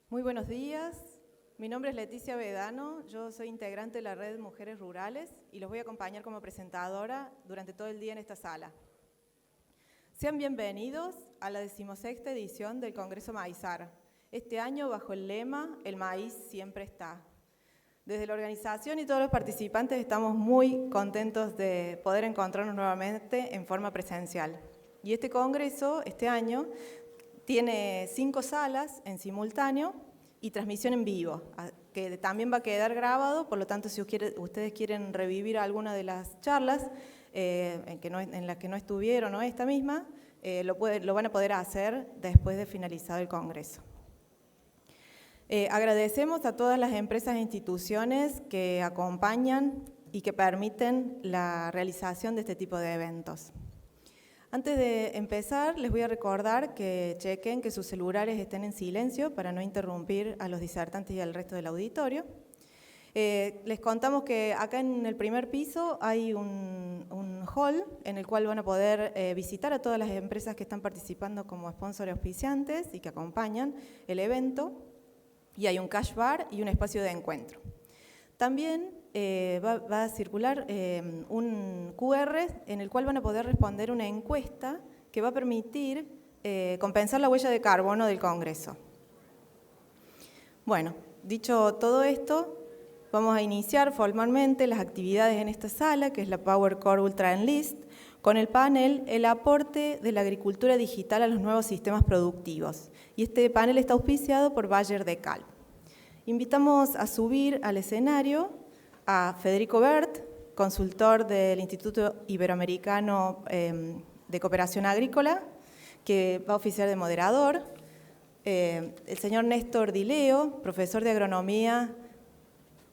Muy buenos días, mi nombre es Leticia Vedano, yo soy integrante de la Red Mujeres Rurales y los voy a acompañar como presentadora durante todo el día en esta sala. Sean bienvenidos a la 16ª edición del Congreso Maizar, este año bajo el lema "El maíz siempre está". Desde la organización y todos los participantes estamos muy contentos de poder encontrarnos nuevamente en forma presencial. Y este congreso, este año, tiene 5 salas en simultáneo y transmisión en vivo, que también va a quedar grabado, por lo tanto, si ustedes quieren revivir alguna de las charlas en las que no estuvieron o esta misma, lo van a poder hacer después de finalizado el congreso. Agradecemos a todas las empresas e instituciones que acompañan y que permiten la realización de este tipo de eventos. Antes de empezar, les voy a recordar que chequen que sus celulares estén en silencio para no interrumpir a los disertantes y al resto del auditorio. Les contamos que acá en el primer piso hay un hall en el cual van a poder visitar a todas las empresas que están participando como sponsors auspiciantes y que acompañan el evento. Y hay un cash bar y un espacio de encuentro. También va a circular un QR en el cual van a poder responder una encuesta que va a permitir compensar la huella de carbono del Congreso. Bueno, dicho todo esto, vamos a iniciar formalmente las actividades en esta sala, que es la Power Core Ultra Enlist, con el panel "El aporte de la agricultura digital a los nuevos sistemas productivos". Y este panel está auspiciado por Bayer de Cal. Invitamos a subir al escenario a Federico Bert, consultor del Instituto Iberoamericano de Cooperación Agrícola, que va a oficiar de moderador, el señor Néstor Dileo, profesor de Agronomía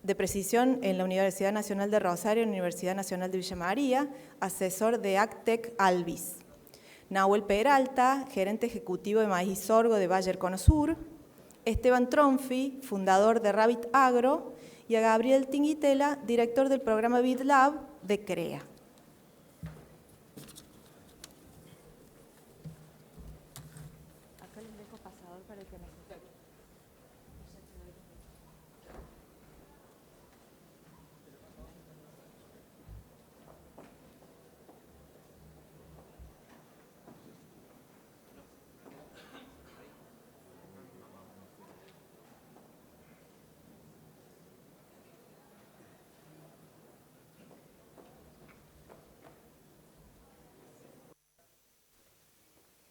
de Precisión en la Universidad Nacional de Rosario y la Universidad Nacional de Villa María, asesor de Actec Alvis, Nahuel Peralta, gerente ejecutivo de maíz y sorgo de Bayer Conosur, Esteban Tronfi, fundador de Rabbit Agro, y a Gabriel Tinguitela, director del programa BitLab de CREA. Acá les dejo pasador para el que necesite.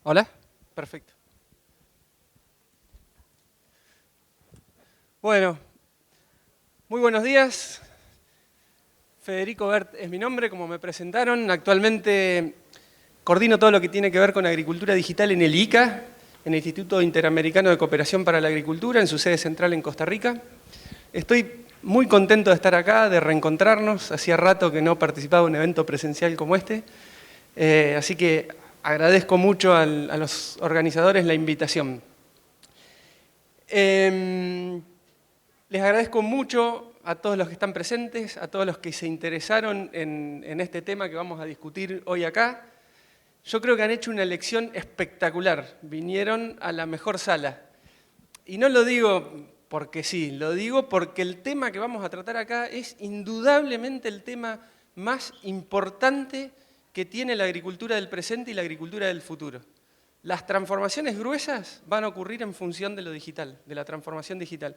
¿Hola? Perfecto. Bueno, muy buenos días. Federico Bert es mi nombre, como me presentaron. Actualmente coordino todo lo que tiene que ver con agricultura digital en el ICA, en el Instituto Interamericano de Cooperación para la Agricultura, en su sede central en Costa Rica. Estoy muy contento de estar acá, de reencontrarnos. Hacía rato que no participaba en un evento presencial como este. Así que agradezco mucho a los organizadores la invitación. Les agradezco mucho a todos los que están presentes, a todos los que se interesaron en este tema que vamos a discutir hoy acá. Yo creo que han hecho una elección espectacular, vinieron a la mejor sala. Y no lo digo porque sí, lo digo porque el tema que vamos a tratar acá es indudablemente el tema más importante que tiene la agricultura del presente y la agricultura del futuro. Las transformaciones gruesas van a ocurrir en función de lo digital, de la transformación digital.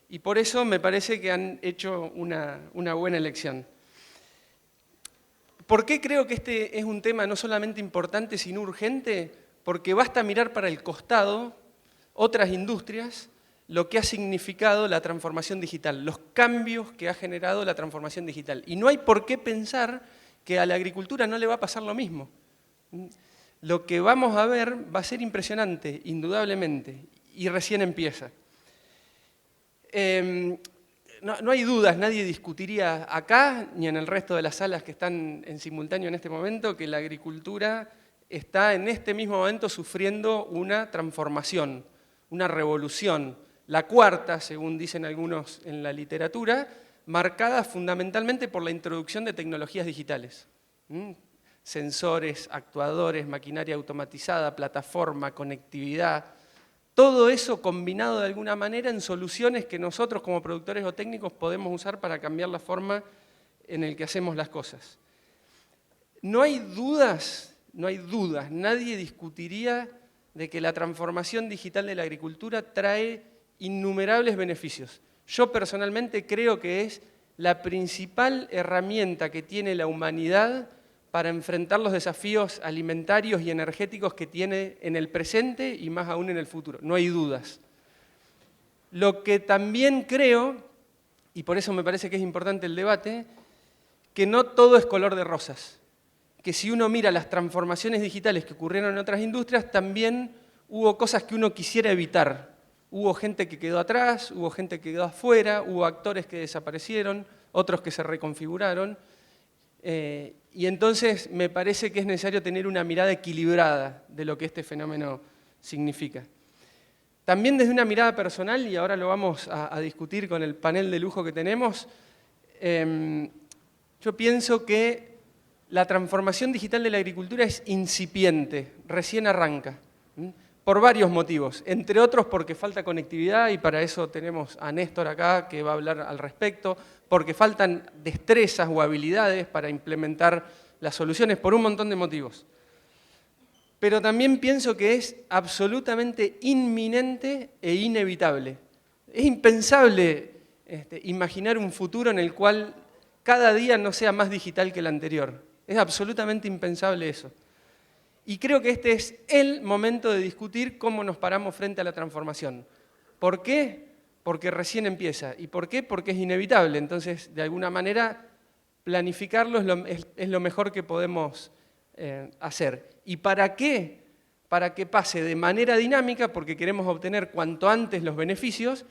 Y por eso me parece que han hecho una buena elección. ¿Por qué creo que este es un tema no solamente importante, sino urgente? Porque basta mirar para el costado otras industrias, lo que ha significado la transformación digital, los cambios que ha generado la transformación digital. Y no hay por qué pensar que a la agricultura no le va a pasar lo mismo. Lo que vamos a ver va a ser impresionante, indudablemente, y recién empieza. No hay dudas, nadie discutiría acá, ni en el resto de las salas que están en simultáneo en este momento, que la agricultura está en este mismo momento sufriendo una transformación, una revolución, la cuarta, según dicen algunos en la literatura, marcada fundamentalmente por la introducción de tecnologías digitales. Sensores, actuadores, maquinaria automatizada, plataforma, conectividad, todo eso combinado de alguna manera en soluciones que nosotros como productores o técnicos podemos usar para cambiar la forma en la que hacemos las cosas. No hay dudas, nadie discutiría de que la transformación digital de la agricultura trae innumerables beneficios. Yo personalmente creo que es la principal herramienta que tiene la humanidad para enfrentar los desafíos alimentarios y energéticos que tiene en el presente y más aún en el futuro. No hay dudas. Lo que también creo, y por eso me parece que es importante el debate, que no todo es color de rosas. Que si uno mira las transformaciones digitales que ocurrieron en otras industrias, también hubo cosas que uno quisiera evitar. Hubo gente que quedó atrás, hubo gente que quedó afuera, hubo actores que desaparecieron, otros que se reconfiguraron. Y entonces me parece que es necesario tener una mirada equilibrada de lo que este fenómeno significa. También desde una mirada personal, y ahora lo vamos a discutir con el panel de lujo que tenemos, yo pienso que la transformación digital de la agricultura es incipiente, recién arranca, por varios motivos, entre otros porque falta conectividad, y para eso tenemos a Néstor acá que va a hablar al respecto, porque faltan destrezas o habilidades para implementar las soluciones, por un montón de motivos. Pero también pienso que es absolutamente inminente e inevitable. Es impensable imaginar un futuro en el cual cada día no sea más digital que el anterior. Es absolutamente impensable eso. Y creo que este es el momento de discutir cómo nos paramos frente a la transformación. ¿Por qué? Porque recién empieza. ¿Y por qué? Porque es inevitable. Entonces, de alguna manera, planificarlo es lo mejor que podemos hacer. ¿Y para qué? Para que pase de manera dinámica, porque queremos obtener cuanto antes los beneficios,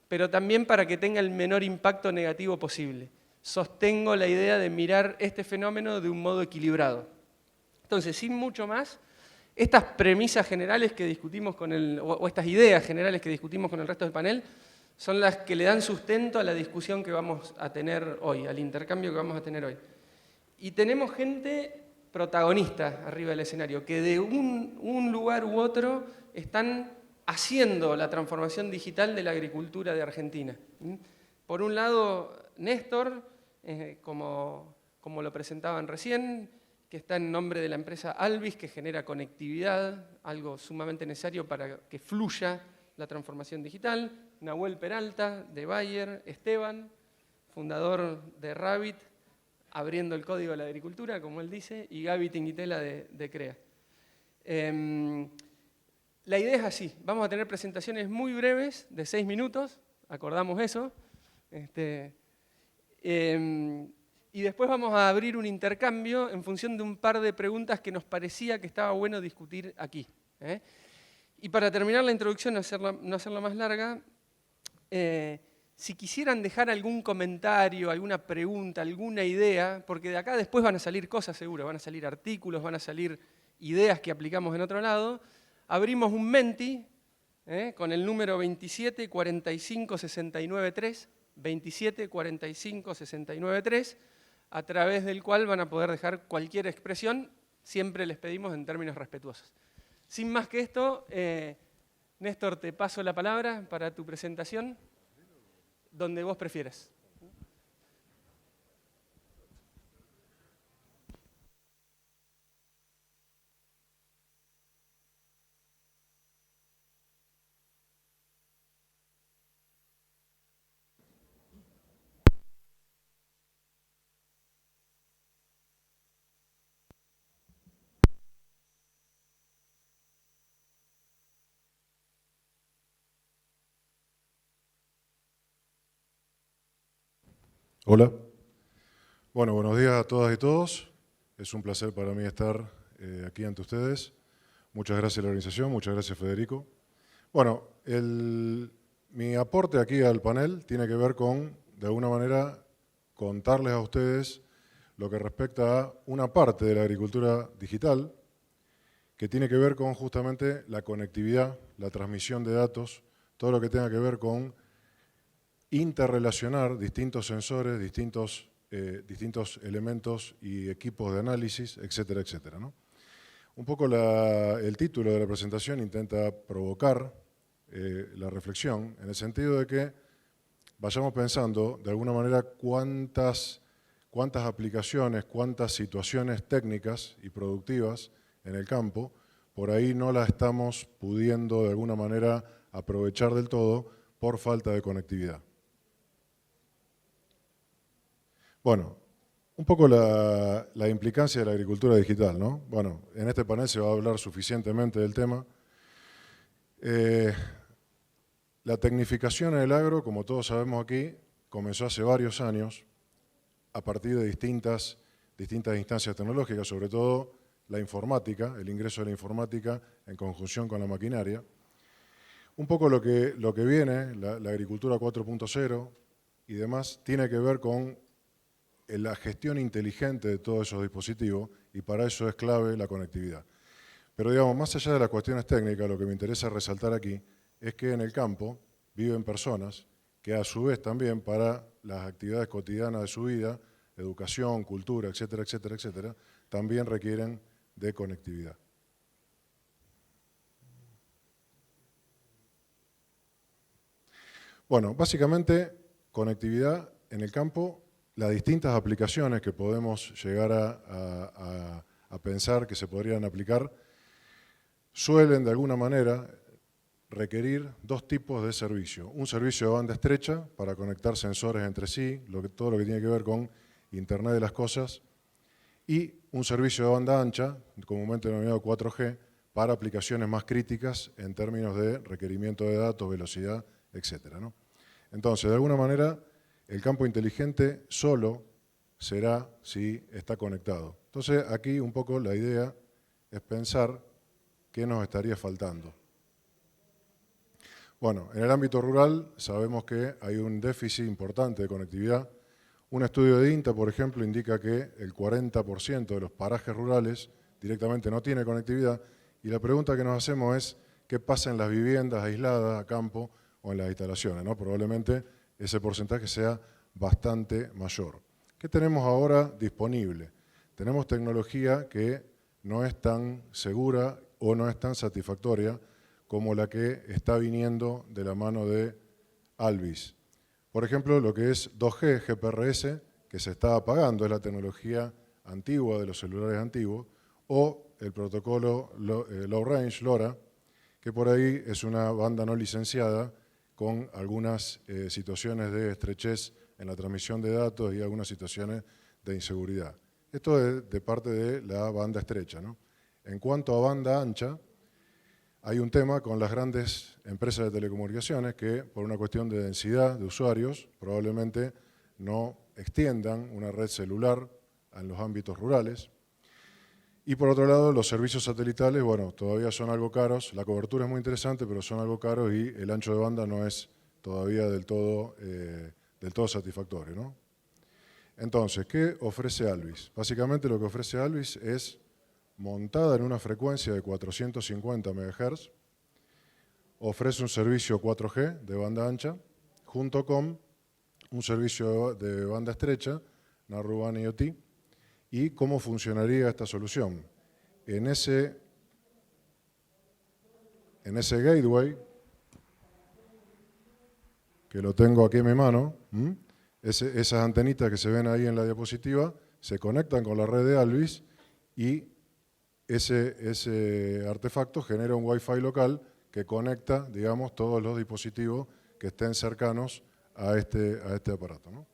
pero también para que tenga el menor impacto negativo posible. Sostengo la idea de mirar este fenómeno de un modo equilibrado. Entonces, sin mucho más, estas premisas generales que discutimos o estas ideas generales que discutimos con el resto del panel, son las que le dan sustento a la discusión que vamos a tener hoy, al intercambio que vamos a tener hoy. Y tenemos gente protagonista arriba del escenario, que de un lugar u otro están haciendo la transformación digital de la agricultura de Argentina. Por un lado, Néstor, como lo presentaban recién, que está en nombre de la empresa Alvis, que genera conectividad, algo sumamente necesario para que fluya la transformación digital. Nahuel Peralta, de Bayer. Esteban, fundador de Rabbit, abriendo el código de la agricultura, como él dice, y Gaby Tinguitela de CREA. La idea es así, vamos a tener presentaciones muy breves, de 6 minutos, acordamos eso, y después vamos a abrir un intercambio en función de un par de preguntas que nos parecía que estaba bueno discutir aquí. Y para terminar la introducción, no hacerla más larga, si quisieran dejar algún comentario, alguna pregunta, alguna idea, porque de acá después van a salir cosas seguro, van a salir artículos, van a salir ideas que aplicamos en otro lado, abrimos un Menti con el número 27 45 69 3, 27 45 69 3, a través del cual van a poder dejar cualquier expresión, siempre les pedimos en términos respetuosos. Sin más que esto, Néstor, te paso la palabra para tu presentación, donde vos prefieras. Hola. Bueno, buenos días a todas y todos. Es un placer para mí estar aquí ante ustedes. Muchas gracias a la organización, muchas gracias Federico. Bueno, mi aporte aquí al panel tiene que ver con, de alguna manera, contarles a ustedes lo que respecta a una parte de la agricultura digital que tiene que ver con justamente la conectividad, la transmisión de datos, todo lo que tenga que ver con interrelacionar distintos sensores, distintos elementos y equipos de análisis, etcétera, etcétera, ¿no? Un poco el título de la presentación intenta provocar la reflexión, en el sentido de que vayamos pensando de alguna manera cuántas aplicaciones, cuántas situaciones técnicas y productivas en el campo, por ahí no las estamos pudiendo de alguna manera aprovechar del todo por falta de conectividad. Bueno, un poco la implicancia de la agricultura digital, ¿no? Bueno, en este panel se va a hablar suficientemente del tema. La tecnificación en el agro, como todos sabemos aquí, comenzó hace varios años a partir de distintas instancias tecnológicas, sobre todo la informática, el ingreso de la informática en conjunción con la maquinaria. Un poco lo que viene, la agricultura 4.0 y demás, tiene que ver con la gestión inteligente de todos esos dispositivos, y para eso es clave la conectividad. Pero digamos, más allá de las cuestiones técnicas, lo que me interesa resaltar aquí es que en el campo viven personas que a su vez también para las actividades cotidianas de su vida, educación, cultura, etcétera, etcétera, etcétera, también requieren de conectividad. Bueno, básicamente conectividad en el campo, las distintas aplicaciones que podemos llegar a pensar que se podrían aplicar suelen de alguna manera requerir dos tipos de servicio. Un servicio de banda estrecha para conectar sensores entre sí, todo lo que tiene que ver con Internet de las cosas, y un servicio de banda ancha, comúnmente denominado 4G, para aplicaciones más críticas en términos de requerimiento de datos, velocidad, etc., ¿no? Entonces, de alguna manera, el campo inteligente solo será si está conectado. Entonces, aquí un poco la idea es pensar qué nos estaría faltando. Bueno, en el ámbito rural sabemos que hay un déficit importante de conectividad. Un estudio de INTA, por ejemplo, indica que el 40% de los parajes rurales directamente no tiene conectividad, y la pregunta que nos hacemos es qué pasa en las viviendas aisladas a campo o en las instalaciones, ¿no? Probablemente ese porcentaje sea bastante mayor. ¿Qué tenemos ahora disponible? Tenemos tecnología que no es tan segura o no es tan satisfactoria como la que está viniendo de la mano de Alvis. Por ejemplo, lo que es 2G, GPRS, que se está apagando, es la tecnología antigua de los celulares antiguos, o el protocolo Low Range, LoRa, que por ahí es una banda no licenciada con algunas situaciones de estrechez en la transmisión de datos y algunas situaciones de inseguridad. Esto es de parte de la banda estrecha, ¿no? En cuanto a banda ancha, hay un tema con las grandes empresas de telecomunicaciones que, por una cuestión de densidad de usuarios, probablemente no extiendan una red celular en los ámbitos rurales. Y por otro lado, los servicios satelitales, bueno, todavía son algo caros. La cobertura es muy interesante, pero son algo caros y el ancho de banda no es todavía del todo satisfactorio, ¿no? Entonces, ¿qué ofrece Alvis? Básicamente lo que ofrece Alvis es, montada en una frecuencia de 450 MHz, ofrece un servicio 4G de banda ancha, junto con un servicio de banda estrecha, Narrowband IoT. ¿Y cómo funcionaría esta solución? En ese gateway, que lo tengo aquí en mi mano, esas antenitas que se ven ahí en la diapositiva, se conectan con la red de Alvis y ese artefacto genera un Wi-Fi local que conecta, digamos, todos los dispositivos que estén cercanos a este aparato, ¿no?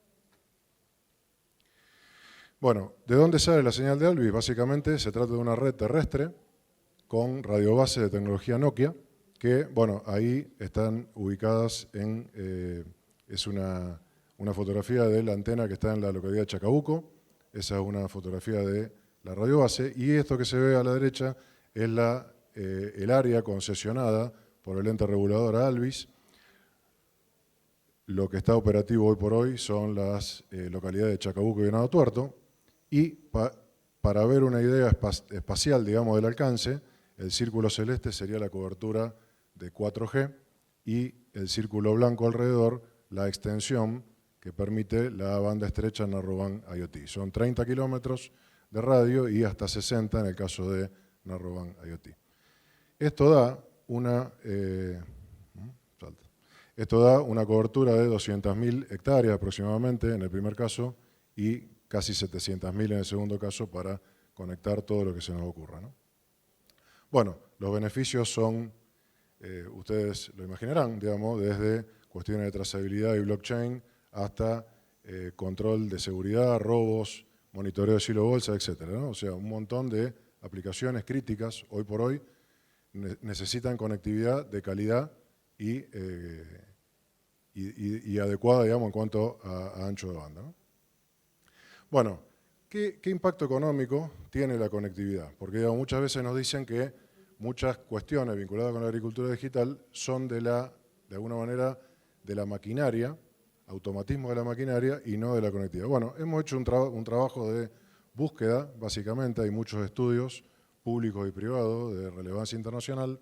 Bueno, ¿de dónde sale la señal de Alvis? Básicamente se trata de una red terrestre con radiobase de tecnología Nokia, que, bueno, ahí están ubicadas es una fotografía de la antena que está en la localidad de Chacabuco. Esa es una fotografía de la radiobase, y esto que se ve a la derecha es el área concesionada por el ente regulador Alvis. Lo que está operativo hoy por hoy son las localidades de Chacabuco y Venado Tuerto, y para ver una idea espacial, digamos, del alcance, el círculo celeste sería la cobertura de 4G y el círculo blanco alrededor la extensión que permite la banda estrecha Narrowband IoT. Son 30 kilómetros de radio y hasta 60 en el caso de Narrowband IoT. Esto da una... salta. Esto da una cobertura de 200.000 hectáreas aproximadamente en el primer caso y casi 700.000 en el segundo caso para conectar todo lo que se nos ocurra, ¿no? Bueno, los beneficios son, ustedes lo imaginarán, digamos, desde cuestiones de trazabilidad y blockchain hasta control de seguridad, robos, monitoreo de silo bolsa, etcétera, ¿no? O sea, un montón de aplicaciones críticas hoy por hoy necesitan conectividad de calidad y adecuada, digamos, en cuanto a ancho de banda, ¿no? Bueno, ¿qué impacto económico tiene la conectividad? Porque, digamos, muchas veces nos dicen que muchas cuestiones vinculadas con la agricultura digital son de alguna manera, de la maquinaria, automatismo de la maquinaria y no de la conectividad. Bueno, hemos hecho un trabajo de búsqueda, básicamente, hay muchos estudios públicos y privados de relevancia internacional.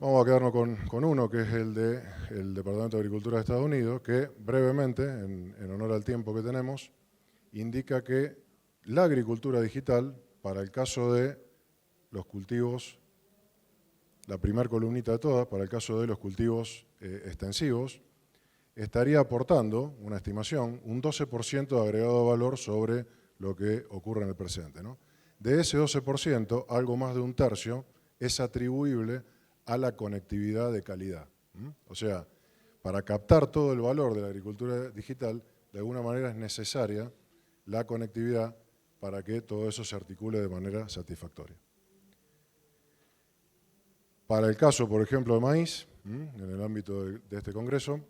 Vamos a quedarnos con uno, que es el del Departamento de Agricultura de Estados Unidos, que brevemente, en honor al tiempo que tenemos, indica que la agricultura digital, para el caso de los cultivos, la primera columnita de todas, para el caso de los cultivos extensivos, estaría aportando, una estimación, un 12% de agregado de valor sobre lo que ocurre en el presente, ¿no? De ese 12%, algo más de un tercio es atribuible a la conectividad de calidad. O sea, para captar todo el valor de la agricultura digital, de alguna manera es necesaria la conectividad para que todo eso se articule de manera satisfactoria. Para el caso, por ejemplo, de maíz, en el ámbito de este congreso,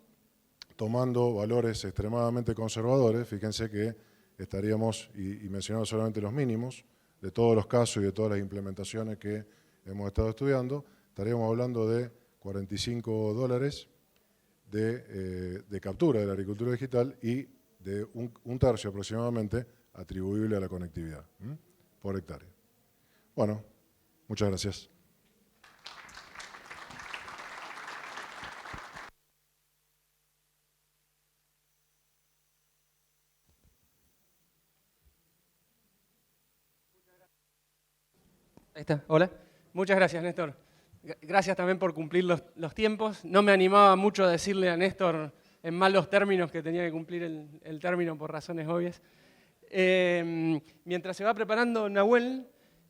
tomando valores extremadamente conservadores, fíjense que estaríamos, y mencionando solamente los mínimos, de todos los casos y de todas las implementaciones que hemos estado estudiando, estaríamos hablando de $45 de captura de la agricultura digital y de un tercio aproximadamente atribuible a la conectividad por hectárea. Bueno, muchas gracias. Ahí está, hola. Muchas gracias, Néstor. Gracias también por cumplir los tiempos. No me animaba mucho a decirle a Néstor en malos términos que tenía que cumplir el término por razones obvias. Mientras se va preparando Nahuel,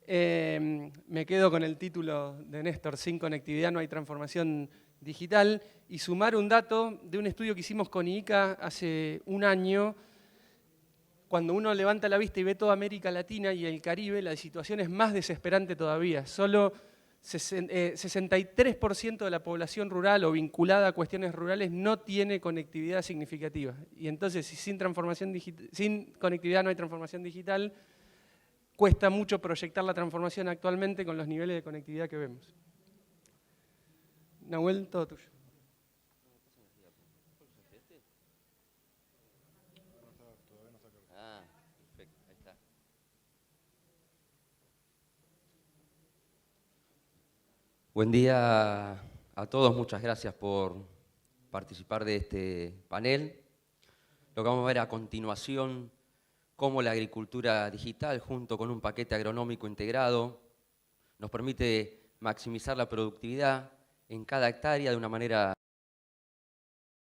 me quedo con el título de Néstor, sin conectividad no hay transformación digital, y sumar un dato de un estudio que hicimos con IICA hace un año. Cuando uno levanta la vista y ve toda América Latina y el Caribe, la situación es más desesperante todavía. Solo 63% de la población rural o vinculada a cuestiones rurales no tiene conectividad significativa. Y entonces, si sin conectividad no hay transformación digital, cuesta mucho proyectar la transformación actualmente con los niveles de conectividad que vemos. Nahuel, todo tuyo. Buen día a todos, muchas gracias por participar de este panel. Lo que vamos a ver a continuación, cómo la agricultura digital, junto con un paquete agronómico integrado, nos permite maximizar la productividad en cada hectárea de una manera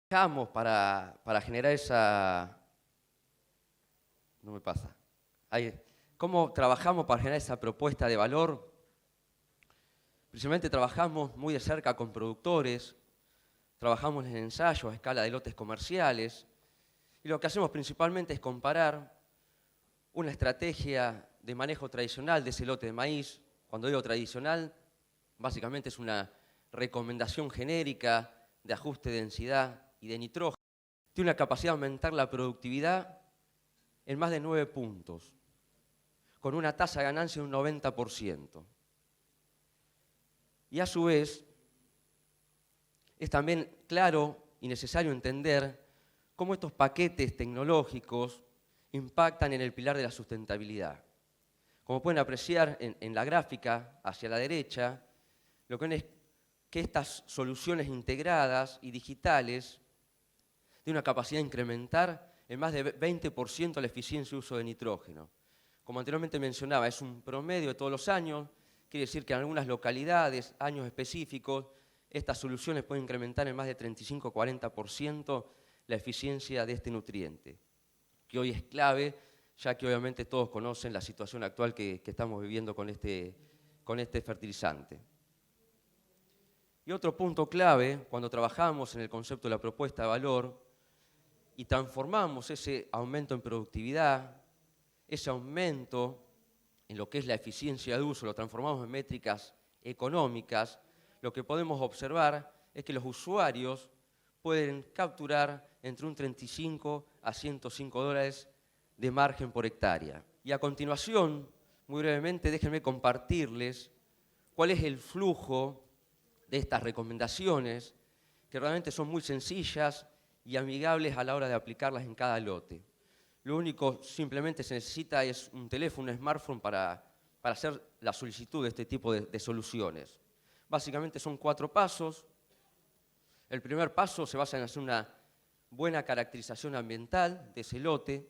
para generar esa... No me pasa. ¿Cómo trabajamos para generar esa propuesta de valor? Principalmente trabajamos muy de cerca con productores, trabajamos en ensayos a escala de lotes comerciales y lo que hacemos principalmente es comparar una estrategia de manejo tradicional de ese lote de maíz. Cuando digo tradicional, básicamente es una recomendación genérica de ajuste de densidad y de nitrógeno. Tiene una capacidad de aumentar la productividad en más de 9 puntos, con una tasa de ganancia de un 90%. Y a su vez, es también claro y necesario entender cómo estos paquetes tecnológicos impactan en el pilar de la sustentabilidad. Como pueden apreciar en la gráfica hacia la derecha, lo que ven es que estas soluciones integradas y digitales tienen una capacidad de incrementar en más de 20% la eficiencia de uso de nitrógeno. Como anteriormente mencionaba, es un promedio de todos los años. Quiere decir que en algunas localidades, años específicos, estas soluciones pueden incrementar en más de 35-40% la eficiencia de este nutriente, que hoy es clave, ya que obviamente todos conocen la situación actual que estamos viviendo con este fertilizante. Y otro punto clave, cuando trabajamos en el concepto de la propuesta de valor y transformamos ese aumento en productividad, ese aumento en lo que es la eficiencia de uso, lo transformamos en métricas económicas, lo que podemos observar es que los usuarios pueden capturar entre un 35 a $105 de margen por hectárea. Y a continuación, muy brevemente, déjenme compartirles cuál es el flujo de estas recomendaciones, que realmente son muy sencillas y amigables a la hora de aplicarlas en cada lote. Lo único simplemente se necesita es un teléfono, un smartphone para hacer la solicitud de este tipo de soluciones. Básicamente son 4 pasos. El primer paso se basa en hacer una buena caracterización ambiental de ese lote.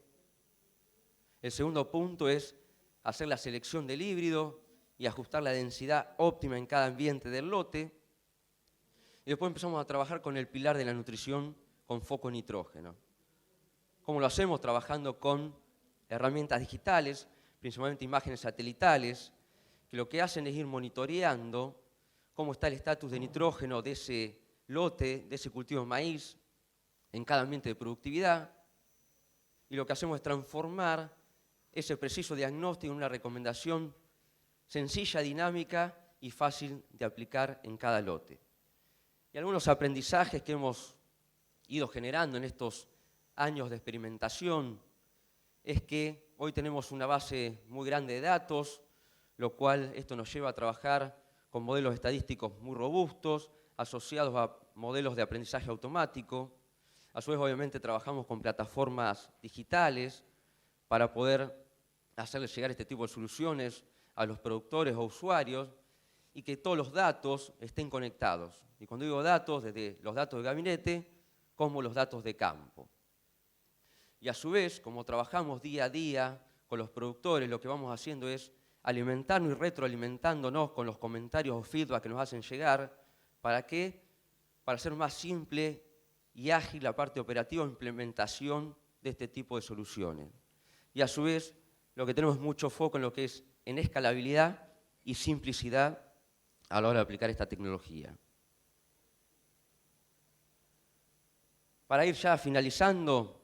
El segundo punto es hacer la selección del híbrido y ajustar la densidad óptima en cada ambiente del lote. Y después empezamos a trabajar con el pilar de la nutrición con foco en nitrógeno. ¿Cómo lo hacemos? Trabajando con herramientas digitales, principalmente imágenes satelitales, que lo que hacen es ir monitoreando cómo está el estatus de nitrógeno de ese lote, de ese cultivo de maíz, en cada ambiente de productividad. Y lo que hacemos es transformar ese preciso diagnóstico en una recomendación sencilla, dinámica y fácil de aplicar en cada lote. Y algunos aprendizajes que hemos ido generando en estos años de experimentación es que hoy tenemos una base muy grande de datos, lo cual esto nos lleva a trabajar con modelos estadísticos muy robustos, asociados a modelos de aprendizaje automático. A su vez, obviamente, trabajamos con plataformas digitales para poder hacerles llegar este tipo de soluciones a los productores o usuarios y que todos los datos estén conectados. Y cuando digo datos, desde los datos de gabinete como los datos de campo. Y a su vez, como trabajamos día a día con los productores, lo que vamos haciendo es alimentarnos y retroalimentándonos con los comentarios o feedback que nos hacen llegar. ¿Para qué? Para hacer más simple y ágil la parte operativa o implementación de este tipo de soluciones. Y a su vez, lo que tenemos mucho foco en lo que es en escalabilidad y simplicidad a la hora de aplicar esta tecnología. Para ir ya finalizando,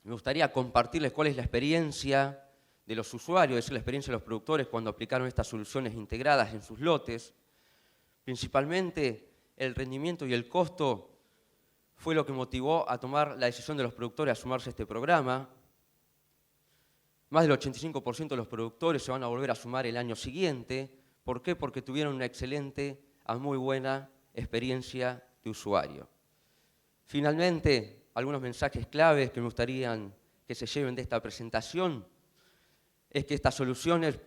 me gustaría compartirles cuál es la experiencia de los usuarios, es decir, la experiencia de los productores cuando aplicaron estas soluciones integradas en sus lotes. Principalmente, el rendimiento y el costo fue lo que motivó a tomar la decisión de los productores a sumarse a este programa. Más del 85% de los productores se van a volver a sumar el año siguiente. ¿Por qué? Porque tuvieron una excelente a muy buena experiencia de usuario. Finalmente, algunos mensajes claves que me gustaría que se lleven de esta presentación es que estas soluciones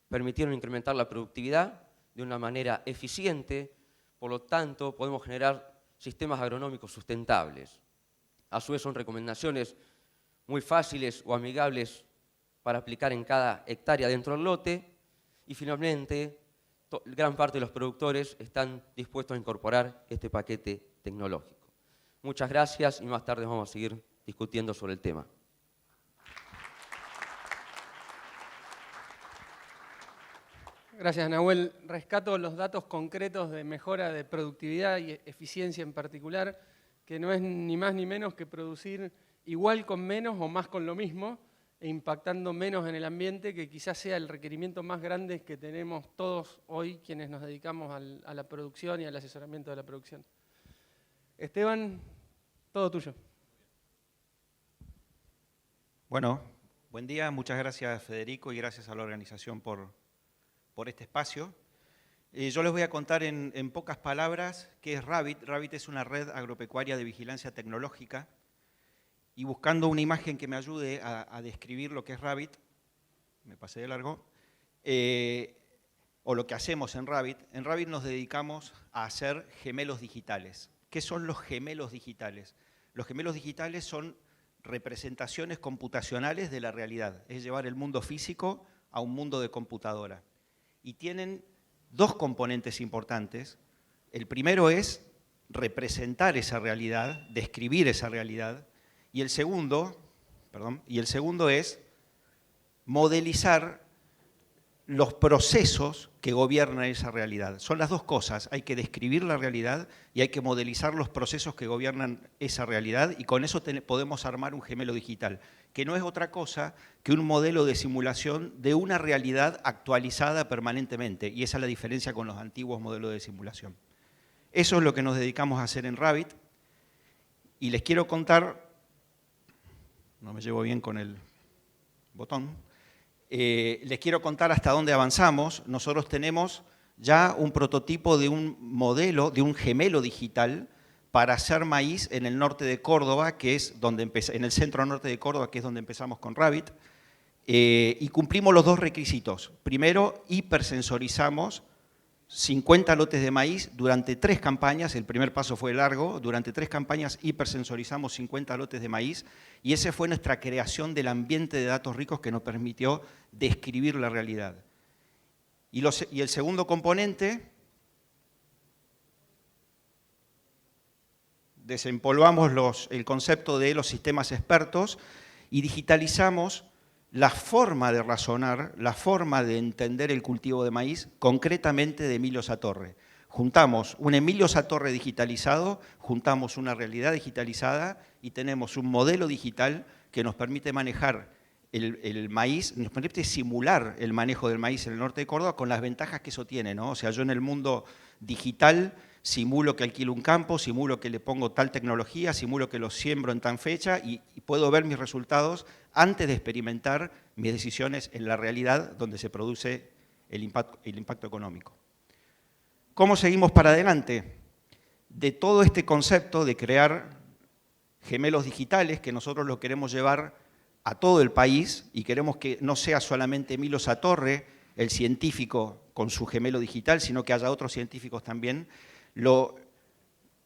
permitieron incrementar la productividad de una manera eficiente, por lo tanto podemos generar sistemas agronómicos sustentables. A su vez son recomendaciones muy fáciles o amigables para aplicar en cada hectárea dentro del lote y finalmente gran parte de los productores están dispuestos a incorporar este paquete tecnológico. Muchas gracias y más tarde vamos a seguir discutiendo sobre el tema. Gracias, Nahuel. Rescato los datos concretos de mejora de productividad y eficiencia en particular, que no es ni más ni menos que producir igual con menos o más con lo mismo, e impactando menos en el ambiente, que quizás sea el requerimiento más grande que tenemos todos hoy quienes nos dedicamos a la producción y al asesoramiento de la producción. Esteban, todo tuyo. Bueno, buen día, muchas gracias Federico y gracias a la organización por este espacio. Yo les voy a contar en pocas palabras qué es Rabbit. Rabbit es una red agropecuaria de vigilancia tecnológica y buscando una imagen que me ayude a describir lo que es Rabbit, me pasé de largo, o lo que hacemos en Rabbit nos dedicamos a hacer gemelos digitales. ¿Qué son los gemelos digitales? Los gemelos digitales son representaciones computacionales de la realidad, es llevar el mundo físico a un mundo de computadora. Y tienen dos componentes importantes. El primero es representar esa realidad, describir esa realidad, y el segundo es modelizar los procesos que gobiernan esa realidad. Son las dos cosas, hay que describir la realidad y hay que modelizar los procesos que gobiernan esa realidad, y con eso podemos armar un gemelo digital, que no es otra cosa que un modelo de simulación de una realidad actualizada permanentemente, y esa es la diferencia con los antiguos modelos de simulación. Eso es lo que nos dedicamos a hacer en Rabbit, y les quiero contar, no me llevo bien con el botón, les quiero contar hasta dónde avanzamos. Nosotros tenemos ya un prototipo de un modelo, de un gemelo digital para hacer maíz en el norte de Córdoba, que es donde en el centro norte de Córdoba, que es donde empezamos con Rabbit, y cumplimos los dos requisitos. Primero, hipersensorizamos 50 lotes de maíz durante 3 campañas, el primer paso fue largo, durante 3 campañas hipersensorizamos 50 lotes de maíz, y esa fue nuestra creación del ambiente de datos ricos que nos permitió describir la realidad. Y el segundo componente, desempolvamos el concepto de los sistemas expertos y digitalizamos la forma de razonar, la forma de entender el cultivo de maíz, concretamente de Emilio Satorre. Juntamos un Emilio Satorre digitalizado, juntamos una realidad digitalizada y tenemos un modelo digital que nos permite manejar el maíz, nos permite simular el manejo del maíz en el norte de Córdoba con las ventajas que eso tiene, ¿no? O sea, yo en el mundo digital simulo que alquilo un campo, simulo que le pongo tal tecnología, simulo que lo siembro en tan fecha y puedo ver mis resultados antes de experimentar mis decisiones en la realidad donde se produce el impacto económico. ¿Cómo seguimos para adelante? De todo este concepto de crear gemelos digitales, que nosotros lo queremos llevar a todo el país y queremos que no sea solamente Emilio Satorre, el científico con su gemelo digital, sino que haya otros científicos también. Lo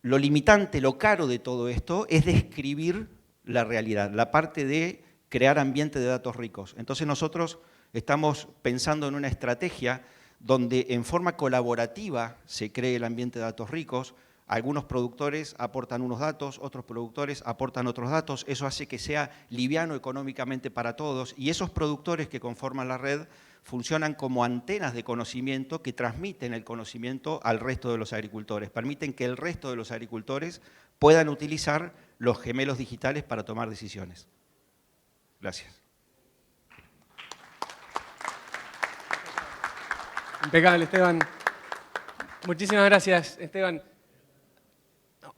limitante, lo caro de todo esto es describir la realidad, la parte de crear ambiente de datos ricos. Entonces nosotros estamos pensando en una estrategia donde en forma colaborativa se cree el ambiente de datos ricos. Algunos productores aportan unos datos, otros productores aportan otros datos. Eso hace que sea liviano económicamente para todos, y esos productores que conforman la red funcionan como antenas de conocimiento que transmiten el conocimiento al resto de los agricultores, permiten que el resto de los agricultores puedan utilizar los gemelos digitales para tomar decisiones. Gracias. Impecable, Esteban. Muchísimas gracias, Esteban.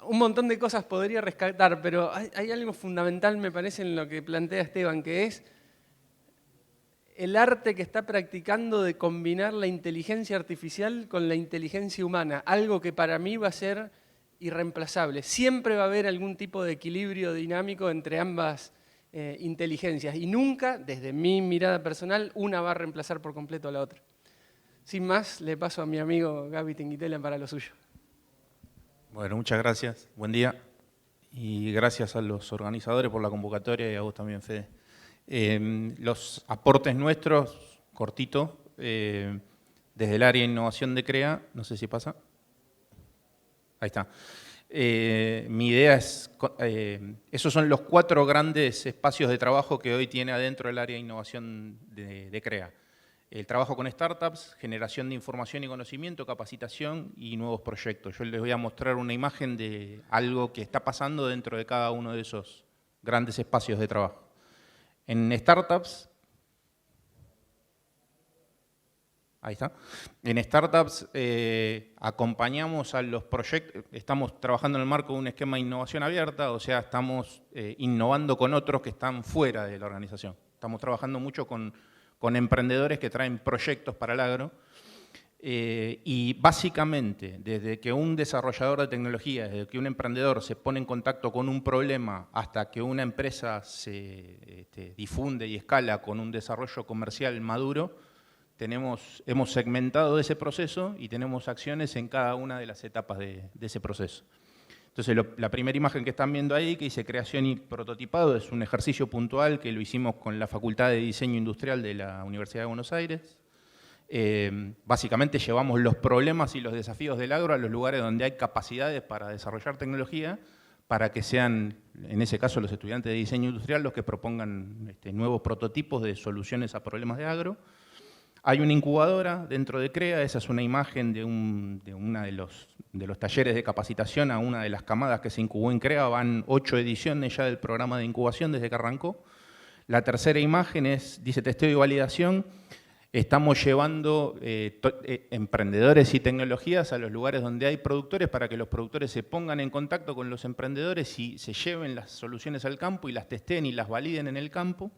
Un montón de cosas podría rescatar, pero hay algo fundamental, me parece, en lo que plantea Esteban, que es el arte que está practicando de combinar la inteligencia artificial con la inteligencia humana, algo que para mí va a ser irreemplazable. Siempre va a haber algún tipo de equilibrio dinámico entre ambas inteligencias y nunca, desde mi mirada personal, una va a reemplazar por completo a la otra. Sin más, le paso a mi amigo Gaby Tinguitela para lo suyo. Bueno, muchas gracias. Buen día. Y gracias a los organizadores por la convocatoria y a vos también, Fede. Los aportes nuestros, cortito, desde el área de innovación de CREA, no sé si pasa. Ahí está. Mi idea es, esos son los 4 grandes espacios de trabajo que hoy tiene adentro el área de innovación de CREA. El trabajo con startups, generación de información y conocimiento, capacitación y nuevos proyectos. Yo les voy a mostrar una imagen de algo que está pasando dentro de cada uno de esos grandes espacios de trabajo. En startups, ahí está. En startups acompañamos a los proyectos, estamos trabajando en el marco de un esquema de innovación abierta, o sea, estamos innovando con otros que están fuera de la organización. Estamos trabajando mucho con emprendedores que traen proyectos para el agro y básicamente desde que un desarrollador de tecnología, desde que un emprendedor se pone en contacto con un problema hasta que una empresa se difunde y escala con un desarrollo comercial maduro, hemos segmentado ese proceso y tenemos acciones en cada una de las etapas de ese proceso. Entonces, la primera imagen que están viendo ahí, que dice creación y prototipado, es un ejercicio puntual que lo hicimos con la Facultad de Diseño Industrial de la Universidad de Buenos Aires. Básicamente llevamos los problemas y los desafíos del agro a los lugares donde hay capacidades para desarrollar tecnología, para que sean, en ese caso, los estudiantes de diseño industrial los que propongan nuevos prototipos de soluciones a problemas de agro. Hay una incubadora dentro de CREA, esa es una imagen de uno de los talleres de capacitación a una de las camadas que se incubó en CREA. Van 8 ediciones ya del programa de incubación desde que arrancó. La tercera imagen dice testeo y validación. Estamos llevando emprendedores y tecnologías a los lugares donde hay productores para que los productores se pongan en contacto con los emprendedores y se lleven las soluciones al campo y las testeen y las validen en el campo.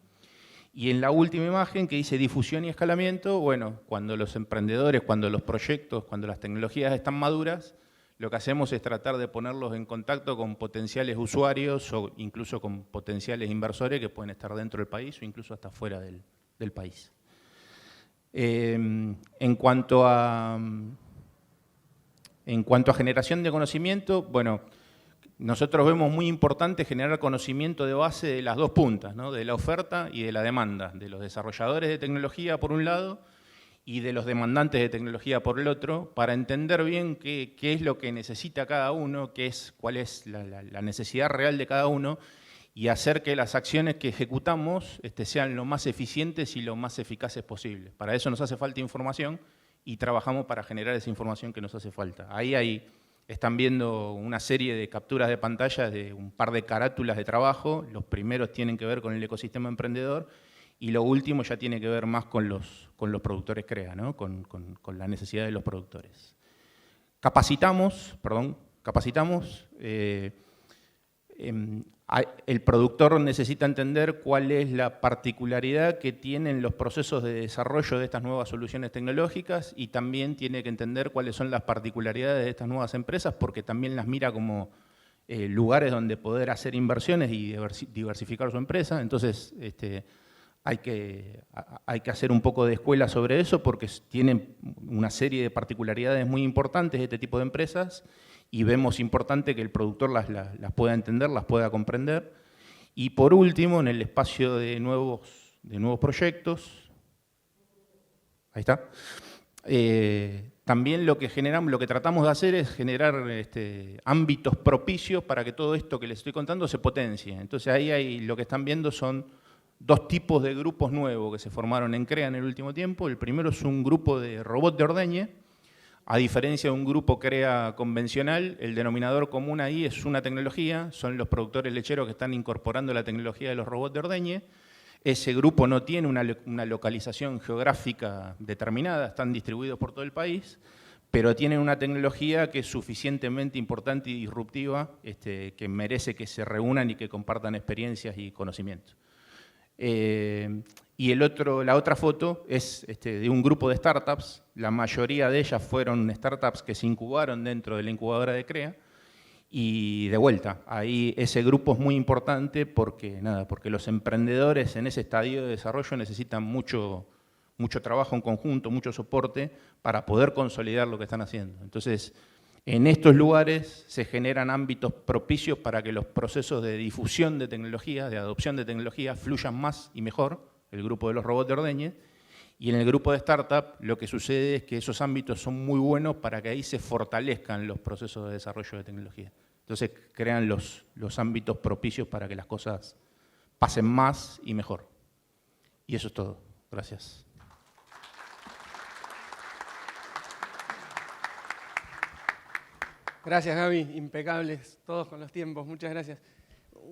Y en la última imagen que dice difusión y escalamiento, bueno, cuando los emprendedores, cuando los proyectos, cuando las tecnologías están maduras, lo que hacemos es tratar de ponerlos en contacto con potenciales usuarios o incluso con potenciales inversores que pueden estar dentro del país o incluso hasta fuera del país. En cuanto a generación de conocimiento, bueno, nosotros vemos muy importante generar conocimiento de base de las dos puntas, ¿no? De la oferta y de la demanda, de los desarrolladores de tecnología por un lado y de los demandantes de tecnología por el otro, para entender bien qué es lo que necesita cada uno, cuál es la necesidad real de cada uno, y hacer que las acciones que ejecutamos sean lo más eficientes y lo más eficaces posibles. Para eso nos hace falta información y trabajamos para generar esa información que nos hace falta. Ahí están viendo una serie de capturas de pantalla de un par de carátulas de trabajo. Los primeros tienen que ver con el ecosistema emprendedor y lo último ya tiene que ver más con los productores CREA, ¿no? con la necesidad de los productores. Capacitamos. El productor necesita entender cuál es la particularidad que tienen los procesos de desarrollo de estas nuevas soluciones tecnológicas y también tiene que entender cuáles son las particularidades de estas nuevas empresas porque también las mira como lugares donde poder hacer inversiones y diversificar su empresa. Entonces hay que hacer un poco de escuela sobre eso porque tienen una serie de particularidades muy importantes este tipo de empresas y vemos importante que el productor las pueda entender, las pueda comprender. Y por último, en el espacio de nuevos proyectos, ahí está, también lo que tratamos de hacer es generar ámbitos propicios para que todo esto que les estoy contando se potencie. Entonces ahí lo que están viendo son dos tipos de grupos nuevos que se formaron en CREA en el último tiempo. El primero es un grupo de robot de ordeñe. A diferencia de un grupo CREA convencional, el denominador común ahí es una tecnología, son los productores lecheros que están incorporando la tecnología de los robots de ordeñe. Ese grupo no tiene una localización geográfica determinada, están distribuidos por todo el país, pero tienen una tecnología que es suficientemente importante y disruptiva, que merece que se reúnan y que compartan experiencias y conocimientos. Y la otra foto es de un grupo de startups, la mayoría de ellas fueron startups que se incubaron dentro de la incubadora de CREA, y de vuelta, ahí ese grupo es muy importante porque los emprendedores en ese estadio de desarrollo necesitan mucho trabajo en conjunto, mucho soporte para poder consolidar lo que están haciendo. Entonces, en estos lugares se generan ámbitos propicios para que los procesos de difusión de tecnología, de adopción de tecnología, fluyan más y mejor, el grupo de los robots de ordeñe, y en el grupo de startup lo que sucede es que esos ámbitos son muy buenos para que ahí se fortalezcan los procesos de desarrollo de tecnología. Entonces crean los ámbitos propicios para que las cosas pasen más y mejor. Y eso es todo. Gracias. Gracias, Gaby. Impecables todos con los tiempos. Muchas gracias.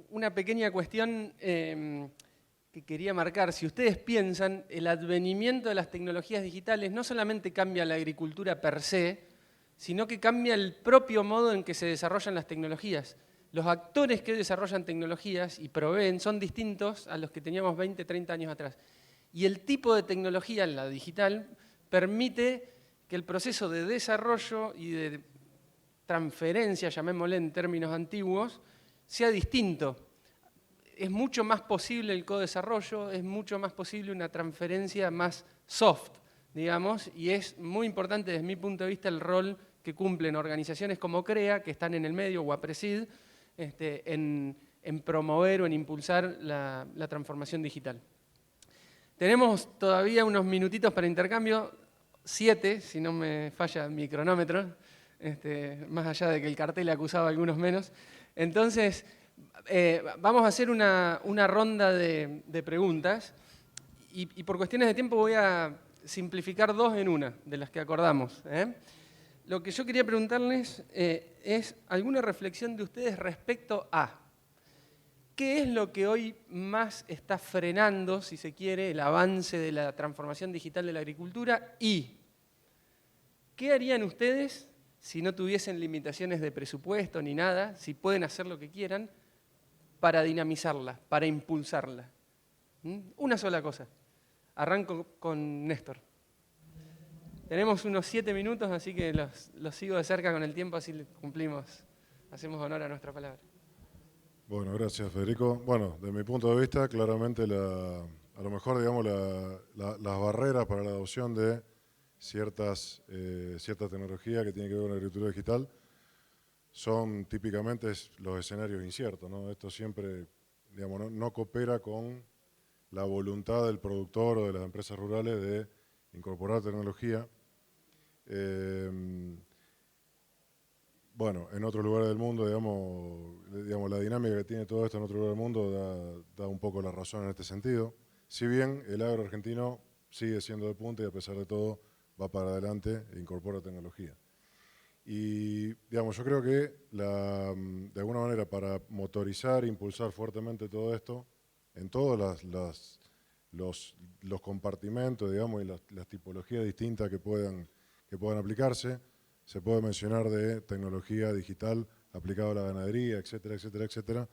Una pequeña cuestión que quería marcar. Si ustedes piensan, el advenimiento de las tecnologías digitales no solamente cambia la agricultura per se, sino que cambia el propio modo en que se desarrollan las tecnologías. Los actores que desarrollan tecnologías y proveen son distintos a los que teníamos 20, 30 años atrás. Y el tipo de tecnología, la digital, permite que el proceso de desarrollo y de transferencia, llamémosle en términos antiguos, sea distinto. Es mucho más posible el codesarrollo, es mucho más posible una transferencia más soft, digamos, y es muy importante desde mi punto de vista el rol que cumplen organizaciones como CREA, que están en el medio, o APRESID, en promover o en impulsar la transformación digital. Tenemos todavía unos minutitos para intercambio. 7, si no me falla mi cronómetro, más allá de que el cartel acusaba a algunos menos. Entonces, vamos a hacer una ronda de preguntas y por cuestiones de tiempo voy a simplificar 2 en una de las que acordamos. Lo que yo quería preguntarles es alguna reflexión de ustedes respecto a qué es lo que hoy más está frenando, si se quiere, el avance de la transformación digital de la agricultura y qué harían ustedes si no tuviesen limitaciones de presupuesto ni nada, si pueden hacer lo que quieran, para dinamizarla, para impulsarla. Una sola cosa. Arranco con Néstor. Tenemos unos 7 minutos, así que los sigo de cerca con el tiempo, así cumplimos, hacemos honor a nuestra palabra. Bueno, gracias, Federico. Bueno, desde mi punto de vista, claramente a lo mejor, digamos, las barreras para la adopción de cierta tecnología que tiene que ver con la agricultura digital son típicamente los escenarios inciertos, ¿no? Esto siempre, digamos, no coopera con la voluntad del productor o de las empresas rurales de incorporar tecnología. Bueno, en otros lugares del mundo, digamos, la dinámica que tiene todo esto en otro lugar del mundo da un poco la razón en este sentido. Si bien el agro argentino sigue siendo de punta y a pesar de todo va para adelante e incorpora tecnología. Y, digamos, yo creo que de alguna manera para motorizar e impulsar fuertemente todo esto, en todos los compartimentos, digamos, y las tipologías distintas que puedan aplicarse, se puede mencionar de tecnología digital aplicada a la ganadería, etcétera, etcétera, etcétera.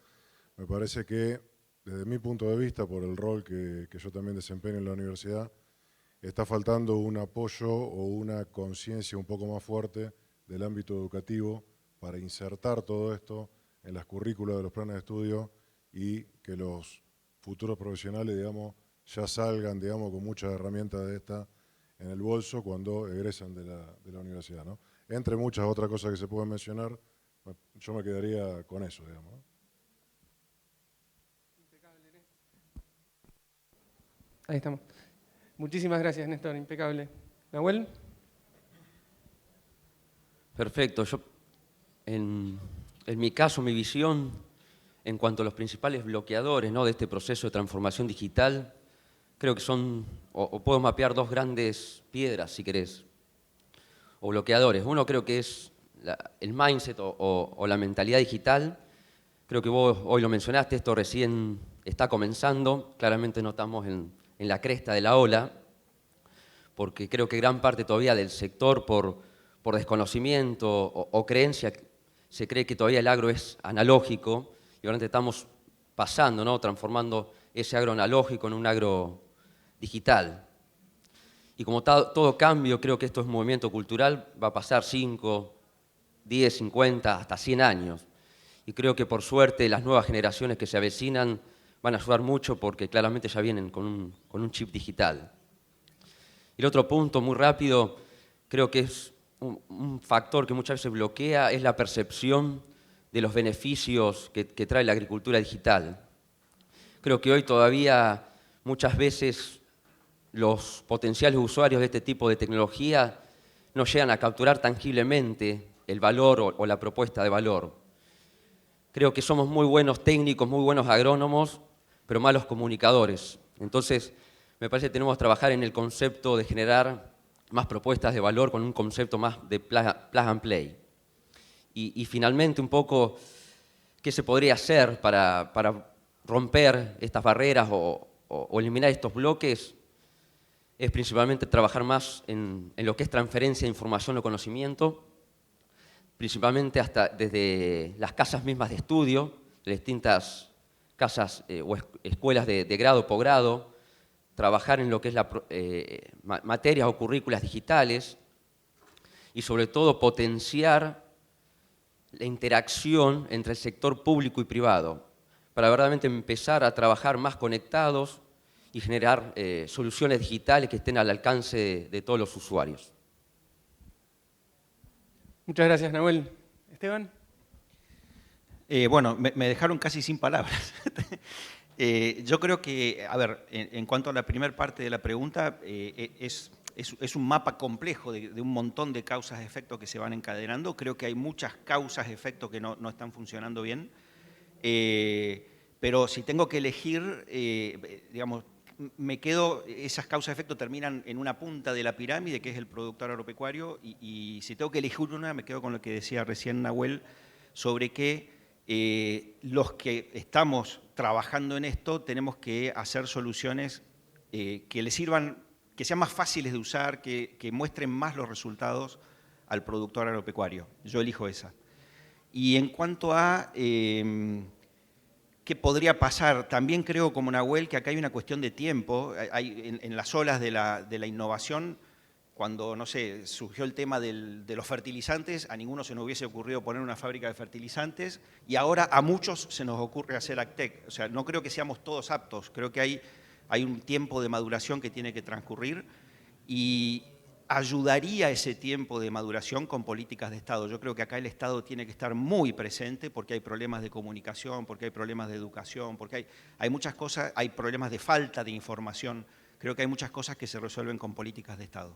Me parece que, desde mi punto de vista, por el rol que yo también desempeño en la universidad, está faltando un apoyo o una conciencia un poco más fuerte del ámbito educativo para insertar todo esto en las currículas de los planes de estudio y que los futuros profesionales, digamos, ya salgan, digamos, con muchas herramientas de esta en el bolso cuando egresan de la universidad, ¿no? Entre muchas otras cosas que se pueden mencionar, yo me quedaría con eso, digamos, ¿no? Ahí estamos. Muchísimas gracias, Néstor, impecable. ¿Nahuel? Perfecto. En mi caso, mi visión en cuanto a los principales bloqueadores, ¿no?, de este proceso de transformación digital, creo que son, o puedo mapear 2 grandes piedras, si querés, o bloqueadores. Uno creo que es el mindset o la mentalidad digital. Creo que vos hoy lo mencionaste, esto recién está comenzando. Claramente no estamos en la cresta de la ola, porque creo que gran parte todavía del sector, por desconocimiento o creencia, se cree que todavía el agro es analógico, y ahora estamos pasando, ¿no?, transformando ese agro analógico en un agro digital. Y como todo cambio, creo que esto es un movimiento cultural, va a pasar 5, 10, 50, hasta 100 años. Y creo que por suerte las nuevas generaciones que se avecinan van a ayudar mucho porque claramente ya vienen con un chip digital. Y el otro punto, muy rápido, creo que es un factor que muchas veces bloquea, es la percepción de los beneficios que trae la agricultura digital. Creo que hoy todavía muchas veces los potenciales usuarios de este tipo de tecnología no llegan a capturar tangiblemente el valor o la propuesta de valor. Creo que somos muy buenos técnicos, muy buenos agrónomos, pero malos comunicadores. Entonces, me parece que tenemos que trabajar en el concepto de generar más propuestas de valor con un concepto más de plug and play. Y finalmente, un poco, ¿qué se podría hacer para romper estas barreras o eliminar estos bloques? Es principalmente trabajar más en lo que es transferencia de información o conocimiento, principalmente hasta desde las casas mismas de estudio, de distintas casas o escuelas de grado, posgrado, trabajar en lo que es materias o currículas digitales y sobre todo potenciar la interacción entre el sector público y privado para verdaderamente empezar a trabajar más conectados y generar soluciones digitales que estén al alcance de todos los usuarios. Muchas gracias, Nahuel. Esteban. Bueno, me dejaron casi sin palabras. Yo creo que, a ver, en cuanto a la primera parte de la pregunta, es es un mapa complejo de un montón de causas-efectos que se van encadenando. Creo que hay muchas causas-efectos que no están funcionando bien. Pero si tengo que elegir, digamos, me quedo, esas causas-efectos terminan en una punta de la pirámide, que es el productor agropecuario, y si tengo que elegir una, me quedo con lo que decía recién Nahuel, sobre que los que estamos trabajando en esto tenemos que hacer soluciones que les sirvan, que sean más fáciles de usar, que muestren más los resultados al productor agropecuario. Yo elijo esa. Y en cuanto a qué podría pasar, también creo como Nahuel que acá hay una cuestión de tiempo. En las olas de la innovación, cuando, no sé, surgió el tema de los fertilizantes, a ninguno se nos hubiese ocurrido poner una fábrica de fertilizantes, y ahora a muchos se nos ocurre hacer AgTech. O sea, no creo que seamos todos aptos, creo que hay un tiempo de maduración que tiene que transcurrir, y ayudaría ese tiempo de maduración con políticas de Estado. Yo creo que acá el Estado tiene que estar muy presente porque hay problemas de comunicación, porque hay problemas de educación, porque hay muchas cosas, hay problemas de falta de información. Creo que hay muchas cosas que se resuelven con políticas de Estado.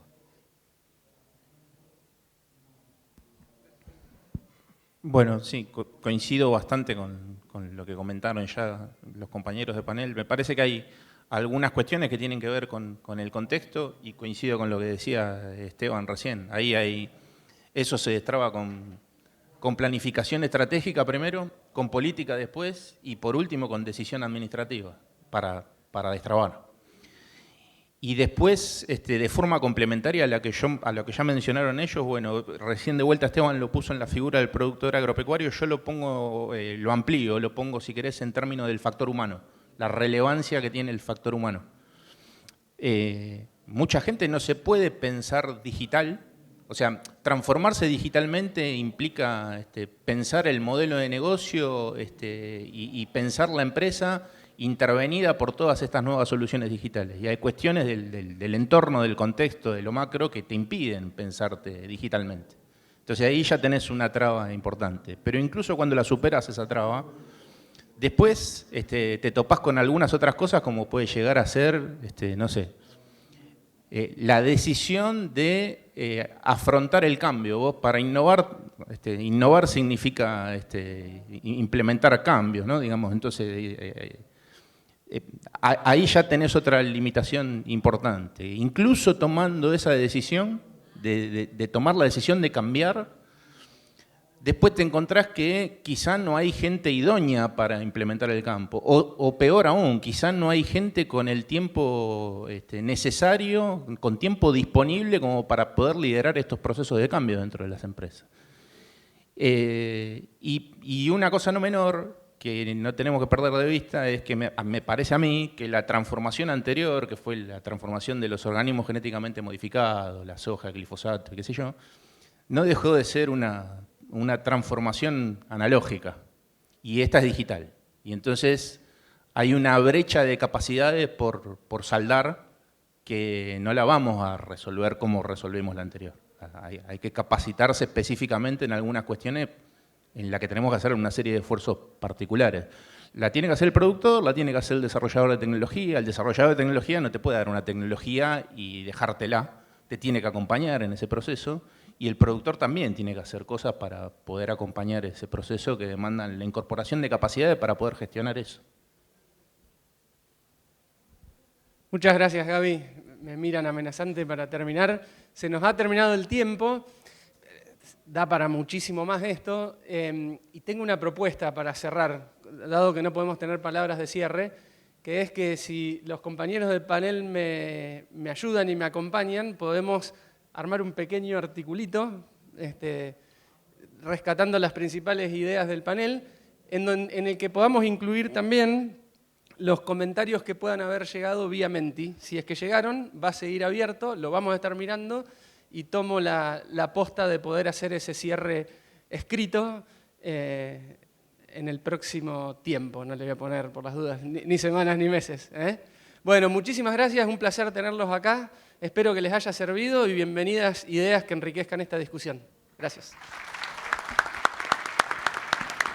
Bueno, sí, coincido bastante con lo que comentaron ya los compañeros de panel. Me parece que hay algunas cuestiones que tienen que ver con el contexto y coincido con lo que decía Esteban recién. Eso se destraba con planificación estratégica primero, con política después y por último con decisión administrativa para destrabar. Y después, de forma complementaria a lo que ya mencionaron ellos, bueno, recién de vuelta Esteban lo puso en la figura del productor agropecuario, yo lo amplío, lo pongo, si querés, en términos del factor humano, la relevancia que tiene el factor humano. Mucha gente no se puede pensar digital, o sea, transformarse digitalmente implica pensar el modelo de negocio y pensar la empresa intervenida por todas estas nuevas soluciones digitales. Y hay cuestiones del entorno, del contexto, de lo macro, que te impiden pensarte digitalmente. Entonces ahí ya tenés una traba importante. Pero incluso cuando la superas esa traba, después te topás con algunas otras cosas como puede llegar a ser, no sé, la decisión de afrontar el cambio. Vos para innovar, innovar significa implementar cambios, ¿no? Digamos, entonces ahí ya tenés otra limitación importante. Incluso tomando esa decisión, de tomar la decisión de cambiar, después te encontrás que quizá no hay gente idónea para implementar el campo, o peor aún, quizá no hay gente con el tiempo necesario, con tiempo disponible como para poder liderar estos procesos de cambio dentro de las empresas. Y una cosa no menor que no tenemos que perder de vista es que me parece a mí que la transformación anterior, que fue la transformación de los organismos genéticamente modificados, la soja, el glifosato, qué sé yo, no dejó de ser una transformación analógica, y esta es digital. Y entonces hay una brecha de capacidades por saldar que no la vamos a resolver como resolvimos la anterior. Hay que capacitarse específicamente en algunas cuestiones en las que tenemos que hacer una serie de esfuerzos particulares. La tiene que hacer el productor, la tiene que hacer el desarrollador de tecnología. El desarrollador de tecnología no te puede dar una tecnología y dejártela, te tiene que acompañar en ese proceso. Y el productor también tiene que hacer cosas para poder acompañar ese proceso que demandan la incorporación de capacidades para poder gestionar eso. Muchas gracias, Gaby. Me miran amenazante para terminar. Se nos ha terminado el tiempo. Da para muchísimo más esto. Y tengo una propuesta para cerrar, dado que no podemos tener palabras de cierre, que es que si los compañeros del panel me ayudan y me acompañan, podemos armar un pequeño articulito rescatando las principales ideas del panel, en el que podamos incluir también los comentarios que puedan haber llegado vía Menti. Si es que llegaron, va a seguir abierto, lo vamos a estar mirando y tomo la posta de poder hacer ese cierre escrito en el próximo tiempo. No le voy a poner, por las dudas, ni semanas ni meses. Bueno, muchísimas gracias, un placer tenerlos acá. Espero que les haya servido y bienvenidas ideas que enriquezcan esta discusión. Gracias.